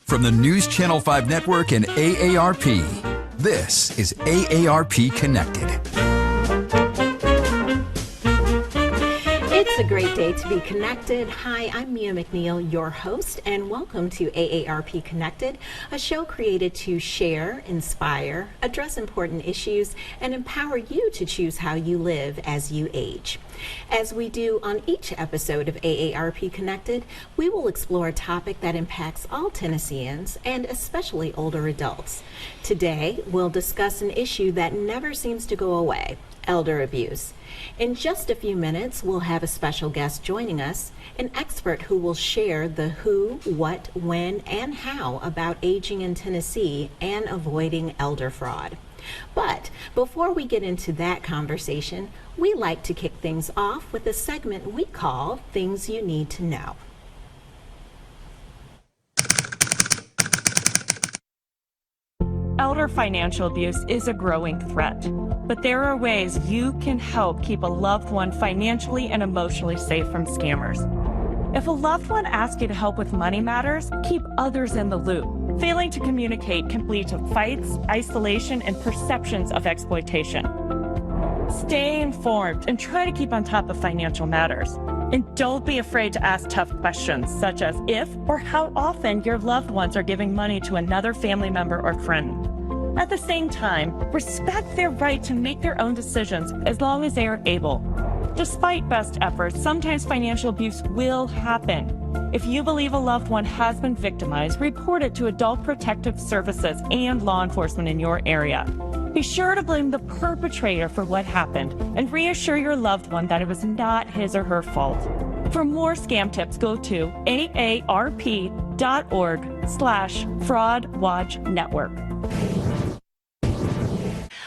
From the News Channel 5 Network and AARP, this is AARP Connected. It's a great day to be connected. Hi, I'm Mia McNeil, your host, and welcome to AARP Connected, a show created to share, inspire, address important issues, and empower you to choose how you live as you age. As we do on each episode of AARP Connected, we will explore a topic that impacts all Tennesseans and especially older adults. Today, we'll discuss an issue that never seems to go away: elder abuse. In just a few minutes, we'll have a special guest joining us, an expert who will share the who, what, when, and how about aging in Tennessee and avoiding elder fraud. But before we get into that conversation, we like to kick things off with a segment we call Things You Need to Know. Elder financial abuse is a growing threat, but there are ways you can help keep a loved one financially and emotionally safe from scammers. If a loved one asks you to help with money matters, keep others in the loop. Failing to communicate can lead to fights, isolation, and perceptions of exploitation. Stay informed and try to keep on top of financial matters. And don't be afraid to ask tough questions, such as if or how often your loved ones are giving money to another family member or friend. At the same time, respect their right to make their own decisions as long as they are able. Despite best efforts, sometimes financial abuse will happen. If you believe a loved one has been victimized, report it to Adult Protective Services and law enforcement in your area. Be sure to blame the perpetrator for what happened and reassure your loved one that it was not his or her fault. For more scam tips, go to aarp.org/fraudwatchnetwork.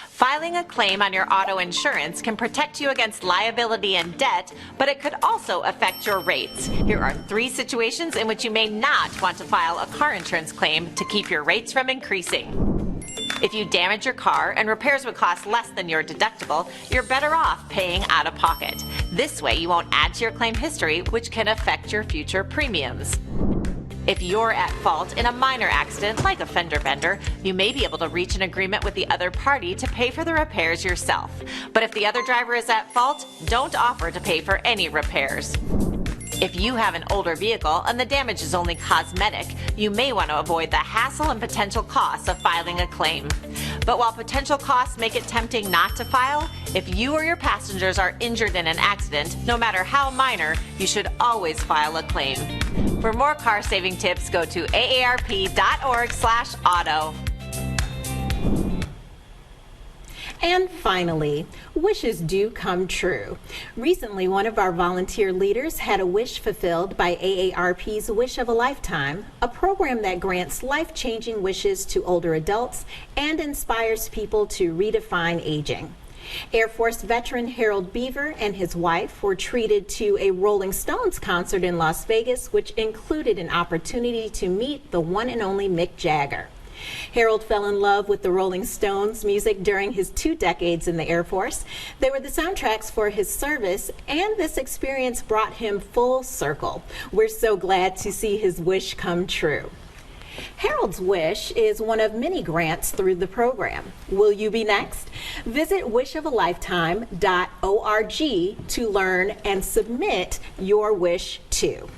Filing a claim on your auto insurance can protect you against liability and debt, but it could also affect your rates. Here are 3 situations in which you may not want to file a car insurance claim to keep your rates from increasing. If you damage your car and repairs would cost less than your deductible, you're better off paying out of pocket. This way you won't add to your claim history, which can affect your future premiums. If you're at fault in a minor accident like a fender bender, you may be able to reach an agreement with the other party to pay for the repairs yourself. But if the other driver is at fault, don't offer to pay for any repairs. If you have an older vehicle and the damage is only cosmetic, you may want to avoid the hassle and potential costs of filing a claim. But while potential costs make it tempting not to file, if you or your passengers are injured in an accident, no matter how minor, you should always file a claim. For more car-saving tips, go to aarp.org/auto. And finally, wishes do come true. Recently, one of our volunteer leaders had a wish fulfilled by AARP's Wish of a Lifetime, a program that grants life-changing wishes to older adults and inspires people to redefine aging. Air Force veteran Harold Beaver and his wife were treated to a Rolling Stones concert in Las Vegas, which included an opportunity to meet the one and only Mick Jagger. Harold fell in love with the Rolling Stones music during his 2 decades in the Air Force. They were the soundtracks for his service, and this experience brought him full circle. We're so glad to see his wish come true. Harold's wish is one of many grants through the program. Will you be next? Visit wishofaLifetime.org to learn and submit your wish too.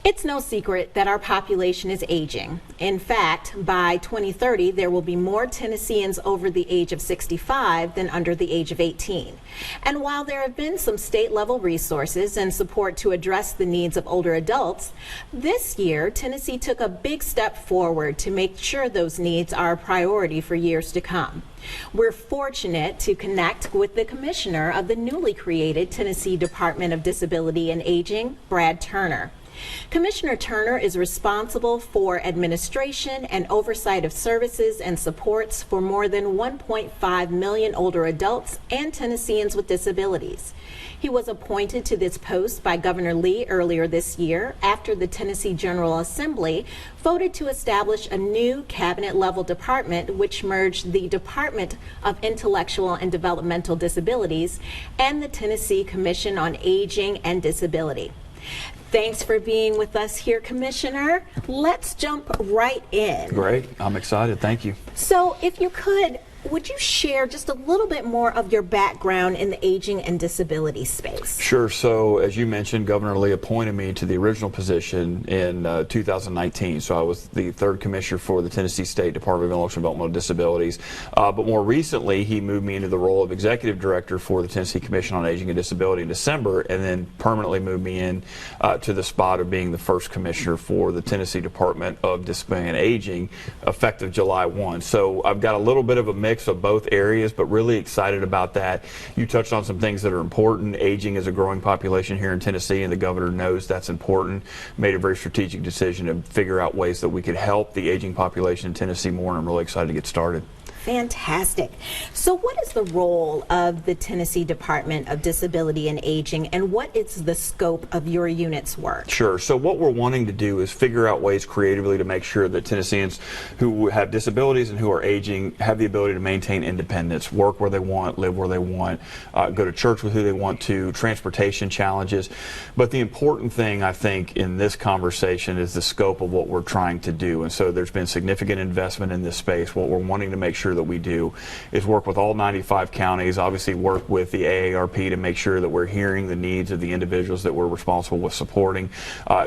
It's no secret that our population is aging. In fact, by 2030, there will be more Tennesseans over the age of 65 than under the age of 18. And while there have been some state-level resources and support to address the needs of older adults, this year, Tennessee took a big step forward to make sure those needs are a priority for years to come. We're fortunate to connect with the commissioner of the newly created Tennessee Department of Disability and Aging, Brad Turner. Commissioner Turner is responsible for administration and oversight of services and supports for more than 1.5 million older adults and Tennesseans with disabilities. He was appointed to this post by Governor Lee earlier this year after the Tennessee General Assembly voted to establish a new cabinet-level department which merged the Department of Intellectual and Developmental Disabilities and the Tennessee Commission on Aging and Disability. Thanks for being with us here, Commissioner. Let's jump right in. Great. I'm excited. Thank you. So if you could, would you share just a little bit more of your background in the aging and disability space? Sure. So as you mentioned, Governor Lee appointed me to the original position in 2019. So I was the third commissioner for the Tennessee State Department of Intellectual and Developmental Disabilities. But more recently, he moved me into the role of executive director for the Tennessee Commission on Aging and Disability in December, and then permanently moved me in to the spot of being the first commissioner for the Tennessee Department of Disability and Aging, effective July 1. So I've got a little bit of a mix of both areas, but really excited about that. You touched on some things that are important. Aging is a growing population here in Tennessee, and the governor knows that's important. Made a very strategic decision to figure out ways that we could help the aging population in Tennessee more, and I'm really excited to get started. Fantastic. So what is the role of the Tennessee Department of Disability and Aging, and what is the scope of your unit's work? Sure. So what we're wanting to do is figure out ways creatively to make sure that Tennesseans who have disabilities and who are aging have the ability to maintain independence, work where they want, live where they want, go to church with who they want to, transportation challenges. But the important thing, I think, in this conversation is the scope of what we're trying to do. And so there's been significant investment in this space. What we're wanting to make sure that we do is work with all 95 counties, obviously work with the AARP to make sure that we're hearing the needs of the individuals that we're responsible with supporting,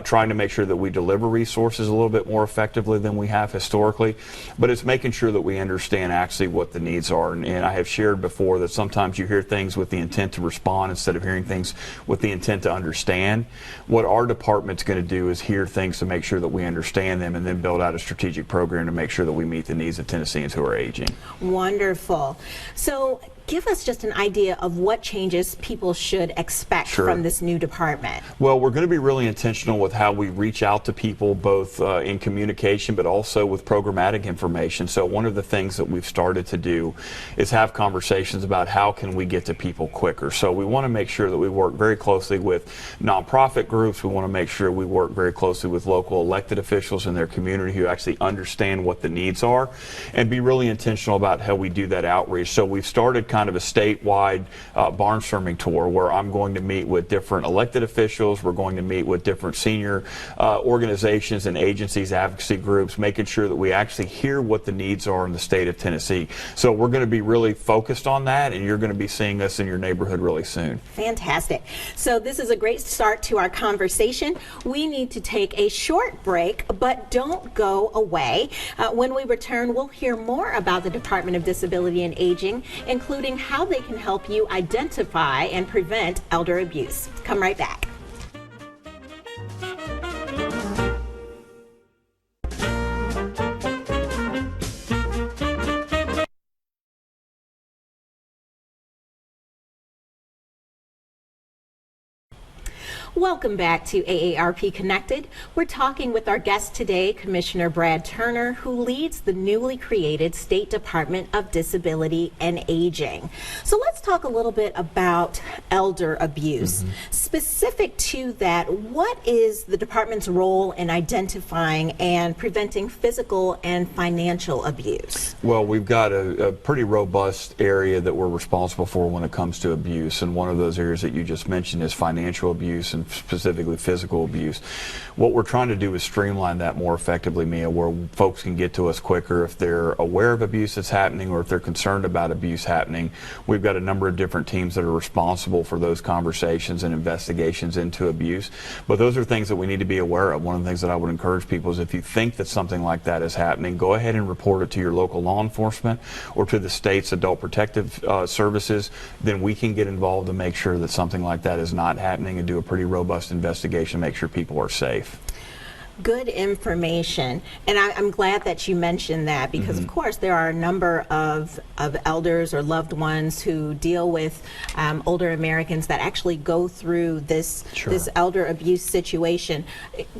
trying to make sure that we deliver resources a little bit more effectively than we have historically, but it's making sure that we understand actually what the needs are. And I have shared before that sometimes you hear things with the intent to respond instead of hearing things with the intent to understand. What our department's going to do is hear things to make sure that we understand them, and then build out a strategic program to make sure that we meet the needs of Tennesseans who are aging. Wonderful. So give us just an idea of what changes people should expect from this new department. Well, we're going to be really intentional with how we reach out to people, both in communication but also with programmatic information. So one of the things that we've started to do is have conversations about how can we get to people quicker. So we want to make sure that we work very closely with nonprofit groups. We want to make sure we work very closely with local elected officials in their community who actually understand what the needs are, and be really intentional about how we do that outreach. So we've started kind of a statewide barnstorming tour where I'm going to meet with different elected officials. We're going to meet with different senior organizations and agencies, advocacy groups, making sure that we actually hear what the needs are in the state of Tennessee. So we're going to be really focused on that, and you're going to be seeing us in your neighborhood really soon. Fantastic. So this is a great start to our conversation. We need to take a short break, but don't go away. When we return, we'll hear more about the Department of Disability and Aging, including how they can help you identify and prevent elder abuse. Come right back. Welcome back to AARP Connected. We're talking with our guest today, Commissioner Brad Turner, who leads the newly created State Department of Disability and Aging. So let's talk a little bit about elder abuse. Specific to that, what is the department's role in identifying and preventing physical and financial abuse? Well, we've got a pretty robust area that we're responsible for when it comes to abuse, and one of those areas that you just mentioned is financial abuse, and specifically physical abuse. What we're trying to do is streamline that more effectively, Mia, where folks can get to us quicker if they're aware of abuse that's happening or if they're concerned about abuse happening. We've got a number of different teams that are responsible for those conversations and investigations into abuse. But those are things that we need to be aware of. One of the things that I would encourage people is if you think that something like that is happening, go ahead and report it to your local law enforcement or to the state's adult protective services. Then we can get involved and make sure that something like that is not happening and do a pretty robust investigation, make sure people are safe. Good information, and I'm glad that you mentioned that, because of course there are a number of elders or loved ones who deal with older Americans that actually go through this elder abuse situation.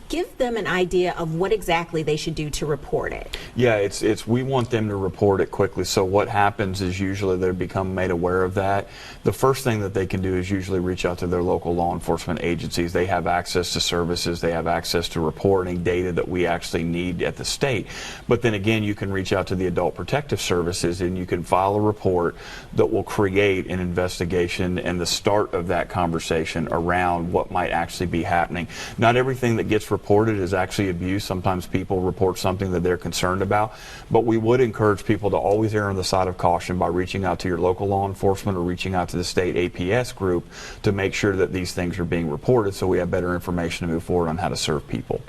Give them an idea of what exactly they should do to report it. Yeah, we want them to report it quickly. So what happens is usually they become made aware of that. The first thing that they can do is usually reach out to their local law enforcement agencies. They have access to services, they have access to reporting. reporting data that we actually need at the state. But then again, you can reach out to the Adult Protective Services and you can file a report that will create an investigation and the start of that conversation around what might actually be happening. Not everything that gets reported is actually abuse. Sometimes people report something that they're concerned about, but we would encourage people to always err on the side of caution by reaching out to your local law enforcement or reaching out to the state APS group to make sure that these things are being reported so we have better information to move forward on how to serve people.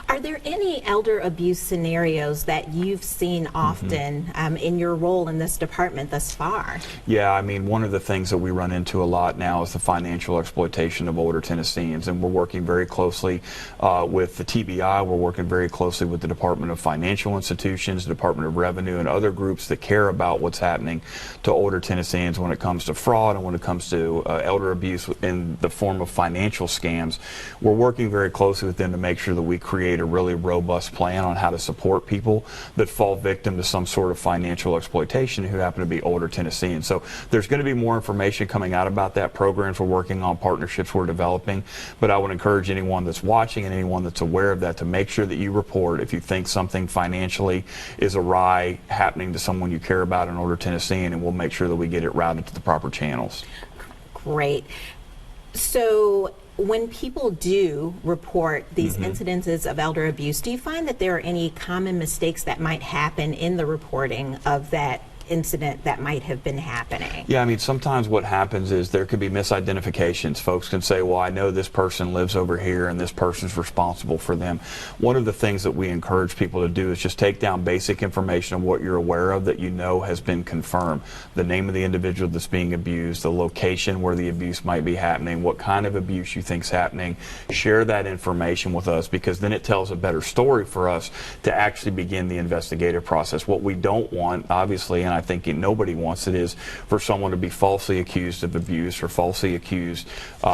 Are there any elder abuse scenarios that you've seen often in your role in this department thus far? Yeah, I mean, one of the things that we run into a lot now is the financial exploitation of older Tennesseans, and we're working very closely with the TBI. We're working very closely with the Department of Financial Institutions, the Department of Revenue, and other groups that care about what's happening to older Tennesseans when it comes to fraud and when it comes to elder abuse in the form of financial scams. We're working very closely with them to make sure that we create a really robust plan on how to support people that fall victim to some sort of financial exploitation who happen to be older Tennesseans. So there's going to be more information coming out about that. Programs we're working on, partnerships we're developing, but I would encourage anyone that's watching and anyone that's aware of that to make sure that you report if you think something financially is awry happening to someone you care about, an older Tennessean, and we'll make sure that we get it routed to the proper channels. Great. So when people do report these incidences of elder abuse, do you find that there are any common mistakes that might happen in the reporting of that incident that might have been happening? Yeah, I mean, sometimes what happens is there could be misidentifications. Folks can say, well, I know this person lives over here and this person's responsible for them. One of the things that we encourage people to do is just take down basic information of what you're aware of that you know has been confirmed. The name of the individual that's being abused, the location where the abuse might be happening, what kind of abuse you think's happening. Share that information with us, because then it tells a better story for us to actually begin the investigative process. What we don't want, obviously, and I think nobody wants it, is for someone to be falsely accused of abuse or falsely accused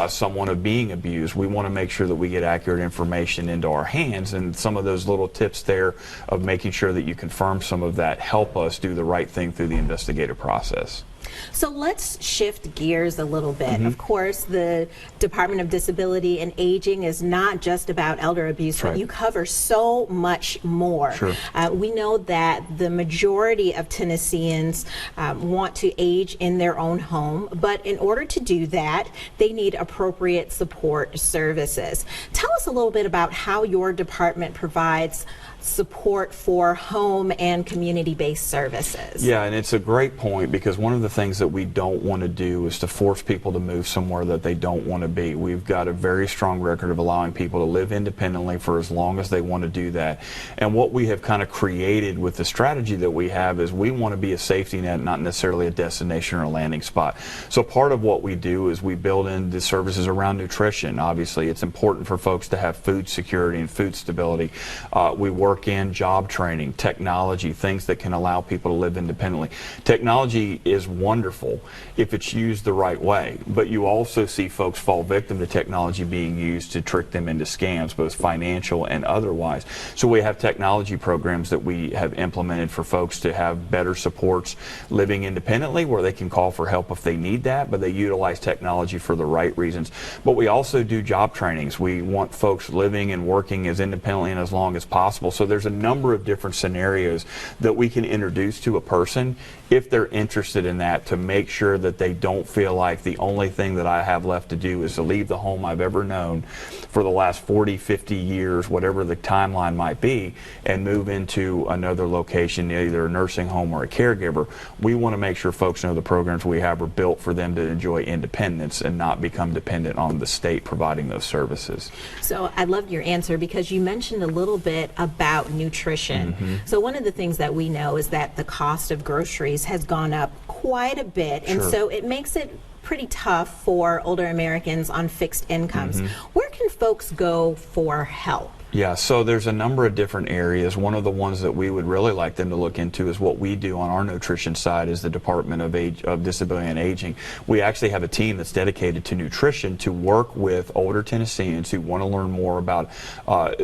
someone of being abused. We want to make sure that we get accurate information into our hands, and some of those little tips there of making sure that you confirm some of that help us do the right thing through the investigative process. So let's shift gears a little bit. Of course, the Department of Disability and Aging is not just about elder abuse, but you cover so much more. Sure. We know that the majority of Tennesseans want to age in their own home, but in order to do that, they need appropriate support services. Tell us a little bit about how your department provides support for home and community-based services. Yeah, and it's a great point, because one of the things that we don't want to do is to force people to move somewhere that they don't want to be. We've got a very strong record of allowing people to live independently for as long as they want to do that. And what we have kind of created with the strategy that we have is we want to be a safety net, not necessarily a destination or a landing spot. So part of what we do is we build in the services around nutrition. Obviously, it's important for folks to have food security and food stability. We work in job training, technology, things that can allow people to live independently. Technology is wonderful if it's used the right way, but you also see folks fall victim to technology being used to trick them into scams, both financial and otherwise. So we have technology programs that we have implemented for folks to have better supports living independently, where they can call for help if they need that, but they utilize technology for the right reasons. But we also do job trainings. We want folks living and working as independently and as long as possible. So there's a number of different scenarios that we can introduce to a person if they're interested in that, to make sure that they don't feel like the only thing that I have left to do is to leave the home I've ever known for the last 40, 50 years, whatever the timeline might be, and move into another location, either a nursing home or a caregiver. We want to make sure folks know the programs we have are built for them to enjoy independence and not become dependent on the state providing those services. So I loved your answer, because you mentioned a little bit about nutrition. So one of the things that we know is that the cost of groceries has gone up quite a bit, and so it makes it pretty tough for older Americans on fixed incomes. Where can folks go for help? Yeah, so there's a number of different areas. One of the ones that we would really like them to look into is what we do on our nutrition side is the Department of Disability and Aging. We actually have a team that's dedicated to nutrition to work with older Tennesseans who want to learn more about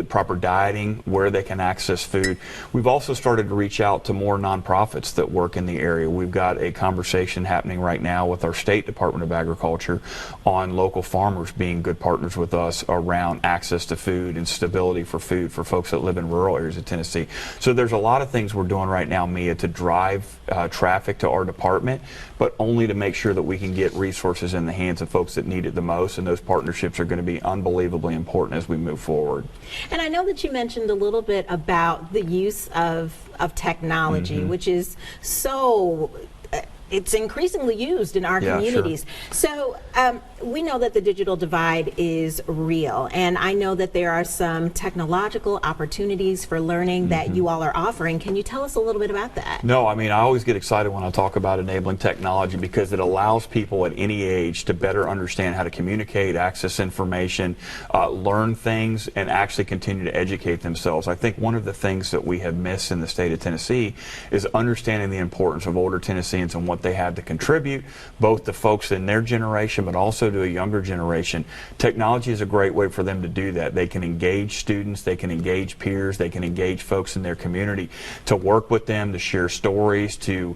proper dieting, where they can access food. We've also started to reach out to more nonprofits that work in the area. We've got a conversation happening right now with our State Department of Agriculture on local farmers being good partners with us around access to food and stability affordability for food for folks that live in rural areas of Tennessee. So there's a lot of things we're doing right now, Mia, to drive traffic to our department, but only to make sure that we can get resources in the hands of folks that need it the most, and those partnerships are going to be unbelievably important as we move forward. And I know that you mentioned a little bit about the use of technology, which is so it's increasingly used in our communities. Sure. So we know that the digital divide is real, and I know that there are some technological opportunities for learning that you all are offering. Can you tell us a little bit about that? No, I mean, I always get excited when I talk about enabling technology because it allows people at any age to better understand how to communicate, access information, learn things, and actually continue to educate themselves. I think one of the things that we have missed in the state of Tennessee is understanding the importance of older Tennesseans and what they have to contribute, both to folks in their generation but also to a younger generation. Technology is a great way for them to do that. They can engage students, they can engage peers, they can engage folks in their community, to work with them, to share stories, to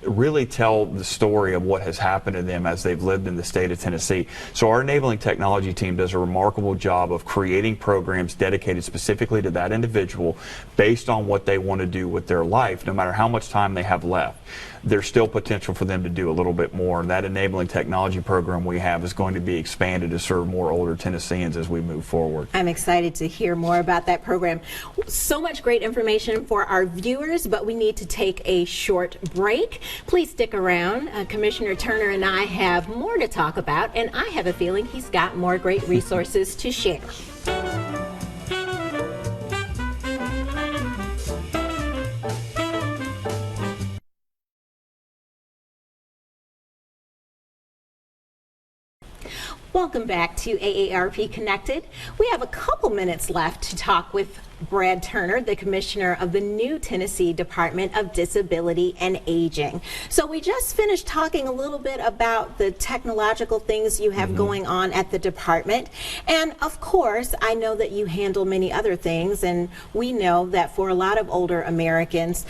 really tell the story of what has happened to them as they've lived in the state of Tennessee. So our enabling technology team does a remarkable job of creating programs dedicated specifically to that individual based on what they want to do with their life, no matter how much time they have left. There's still potential for them to do a little bit more, and that enabling technology program we have is going to be expanded to serve more older Tennesseans as we move forward. I'm excited to hear more about that program. So much great information for our viewers, but we need to take a short break. Please stick around. Commissioner Turner and I have more to talk about, and I have a feeling he's got more great resources to share. Welcome back to AARP Connected. We have a couple minutes left to talk with Brad Turner, the Commissioner of the new Tennessee Department of Disability and Aging. So we just finished talking a little bit about the technological things you have going on at the department. And of course, I know that you handle many other things, and we know that for a lot of older Americans,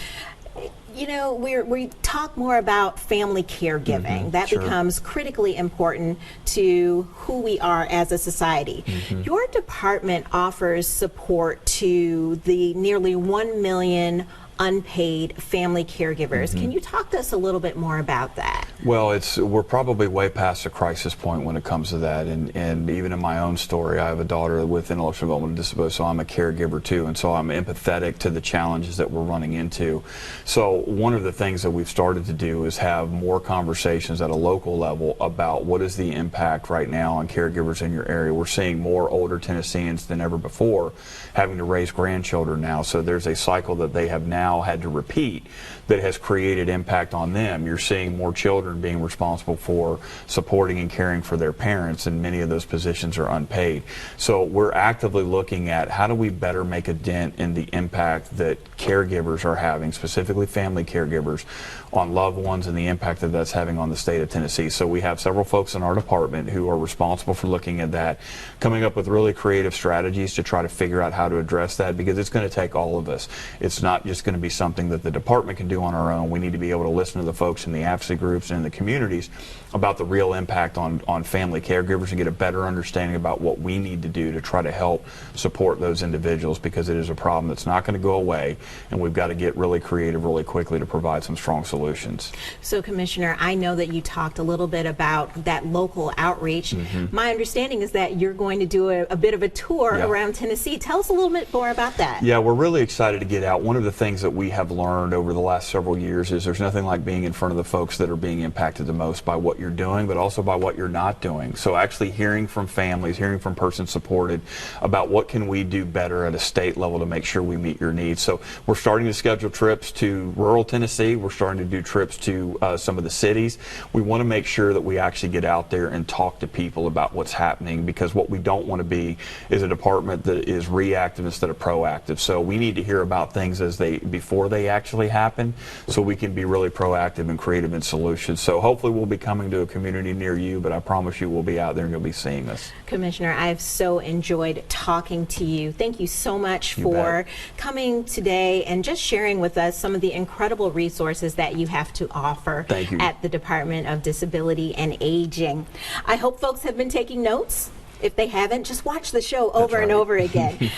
you know, we talk more about family caregiving. That becomes critically important to who we are as a society. Your department offers support to the nearly 1 million unpaid family caregivers. Can you talk to us a little bit more about that? Well, we're probably way past the crisis point when it comes to that, and even in my own story, I have a daughter with intellectual developmental disability, so I'm a caregiver too, and so I'm empathetic to the challenges that we're running into. So one of the things that we've started to do is have more conversations at a local level about what is the impact right now on caregivers in your area. We're seeing more older Tennesseans than ever before having to raise grandchildren now, so there's a cycle that they have now had to repeat that has created impact on them. You're seeing more children being responsible for supporting and caring for their parents, and many of those positions are unpaid. So we're actively looking at how do we better make a dent in the impact that caregivers are having, specifically family caregivers, on loved ones, and the impact that that's having on the state of Tennessee. So we have several folks in our department who are responsible for looking at that, coming up with really creative strategies to try to figure out how to address that, because it's going to take all of us. It's not just going to be something that the department can do on our own. We need to be able to listen to the folks in the advocacy groups and in the communities about the real impact on family caregivers and get a better understanding about what we need to do to try to help support those individuals, because it is a problem that's not going to go away, and we've got to get really creative really quickly to provide some strong solutions. So, Commissioner, I know that you talked a little bit about that local outreach. My understanding is that you're going to do a bit of a tour around Tennessee. Tell us a little bit more about that. Yeah, we're really excited to get out. One of the things that we have learned over the last several years is there's nothing like being in front of the folks that are being impacted the most by what you're doing, but also by what you're not doing. So actually hearing from families, hearing from persons supported about what can we do better at a state level to make sure we meet your needs. So we're starting to schedule trips to rural Tennessee. We're starting to do trips to some of the cities. We want to make sure that we actually get out there and talk to people about what's happening, because what we don't want to be is a department that is reactive instead of proactive. So we need to hear about things before they actually happen, so we can be really proactive and creative in solutions. So hopefully we'll be coming to a community near you, but I promise you we'll be out there and you'll be seeing us. Commissioner, I've so enjoyed talking to you. Thank you so much for coming today and just sharing with us some of the incredible resources that you have to offer at the Department of Disability and Aging. I hope folks have been taking notes. If they haven't, just watch the show over and over again.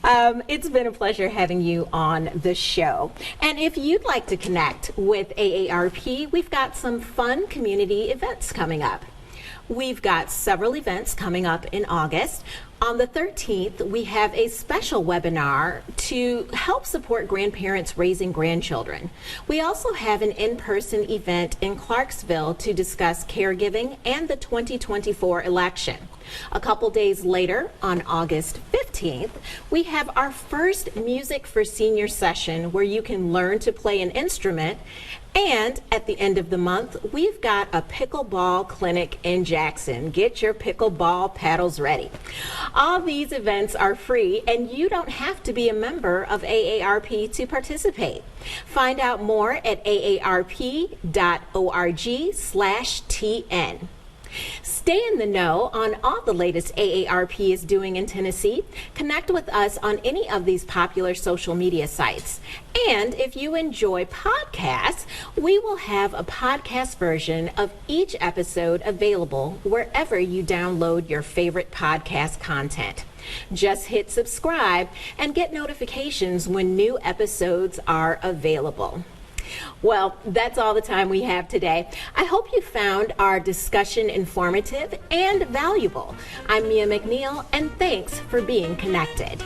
It's been a pleasure having you on the show. And if you'd like to connect with AARP, we've got some fun community events coming up. We've got several events coming up in August. On the 13th, we have a special webinar to help support grandparents raising grandchildren. We also have an in-person event in Clarksville to discuss caregiving and the 2024 election. A couple days later, on August 15th, we have our first Music for Seniors session where you can learn to play an instrument. And at the end of the month, we've got a pickleball clinic in Jackson. Get your pickleball paddles ready. All these events are free, and you don't have to be a member of AARP to participate. Find out more at aarp.org/TN. Stay in the know on all the latest AARP is doing in Tennessee. Connect with us on any of these popular social media sites. And if you enjoy podcasts, we will have a podcast version of each episode available wherever you download your favorite podcast content. Just hit subscribe and get notifications when new episodes are available. Well, that's all the time we have today. I hope you found our discussion informative and valuable. I'm Mia McNeil, and thanks for being connected.